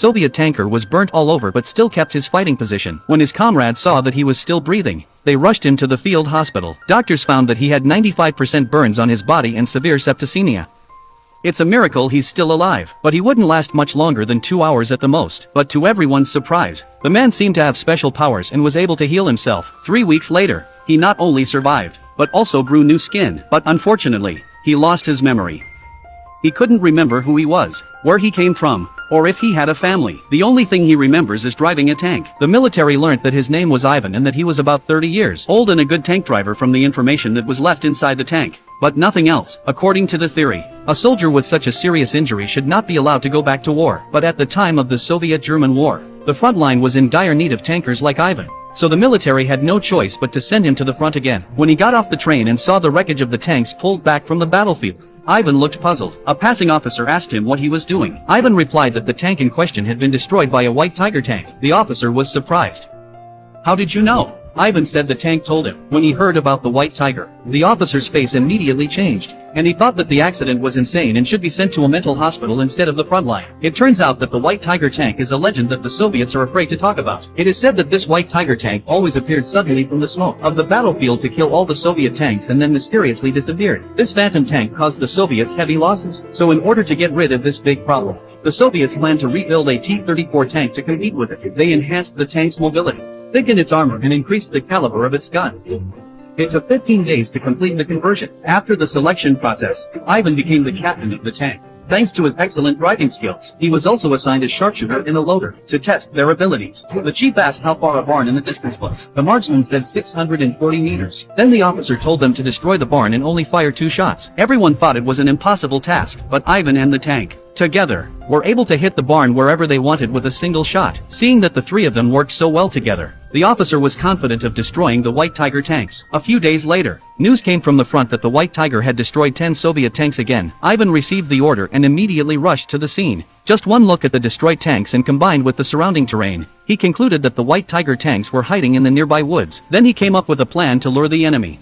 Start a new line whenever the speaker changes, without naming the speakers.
Soviet tanker was burnt all over but still kept his fighting position. When his comrades saw that he was still breathing, they rushed him to the field hospital. Doctors found that he had 95% burns on his body and severe septicemia. It's a miracle he's still alive, but he wouldn't last much longer than 2 hours at the most. But to everyone's surprise, the man seemed to have special powers and was able to heal himself. 3 weeks later, he not only survived, but also grew new skin. But unfortunately, he lost his memory. He couldn't remember who he was, where he came from, or if he had a family. The only thing he remembers is driving a tank. The military learnt that his name was Ivan and that he was about 30 years old and a good tank driver from the information that was left inside the tank. But nothing else. According to the theory, a soldier with such a serious injury should not be allowed to go back to war. But at the time of the Soviet-German war, the front line was in dire need of tankers like Ivan. So the military had no choice but to send him to the front again. When he got off the train and saw the wreckage of the tanks pulled back from the battlefield, Ivan looked puzzled. A passing officer asked him what he was doing. Ivan replied that the tank in question had been destroyed by a White Tiger tank. The officer was surprised. "How did you know?" Ivan said the tank told him. When he heard about the White Tiger, the officer's face immediately changed, and he thought that the accident was insane and should be sent to a mental hospital instead of the front line. It turns out that the White Tiger tank is a legend that the Soviets are afraid to talk about. It is said that this White Tiger tank always appeared suddenly from the smoke of the battlefield to kill all the Soviet tanks and then mysteriously disappeared. This phantom tank caused the Soviets heavy losses. So in order to get rid of this big problem, the Soviets planned to rebuild a T-34 tank to compete with it. They enhanced the tank's mobility, thickened its armor, and increased the caliber of its gun. It took 15 days to complete the conversion. After the selection process, Ivan became the captain of the tank. Thanks to his excellent driving skills, he was also assigned a sharpshooter and a loader to test their abilities. The chief asked how far a barn in the distance was. The marksman said 640 meters. Then the officer told them to destroy the barn and only fire 2 shots. Everyone thought it was an impossible task, but Ivan and the tank, together, were able to hit the barn wherever they wanted with a single shot. Seeing that the 3 of them worked so well together, the officer was confident of destroying the White Tiger tanks. A few days later, news came from the front that the White Tiger had destroyed 10 Soviet tanks again. Ivan received the order and immediately rushed to the scene. Just one look at the destroyed tanks and combined with the surrounding terrain, he concluded that the White Tiger tanks were hiding in the nearby woods. Then he came up with a plan to lure the enemy.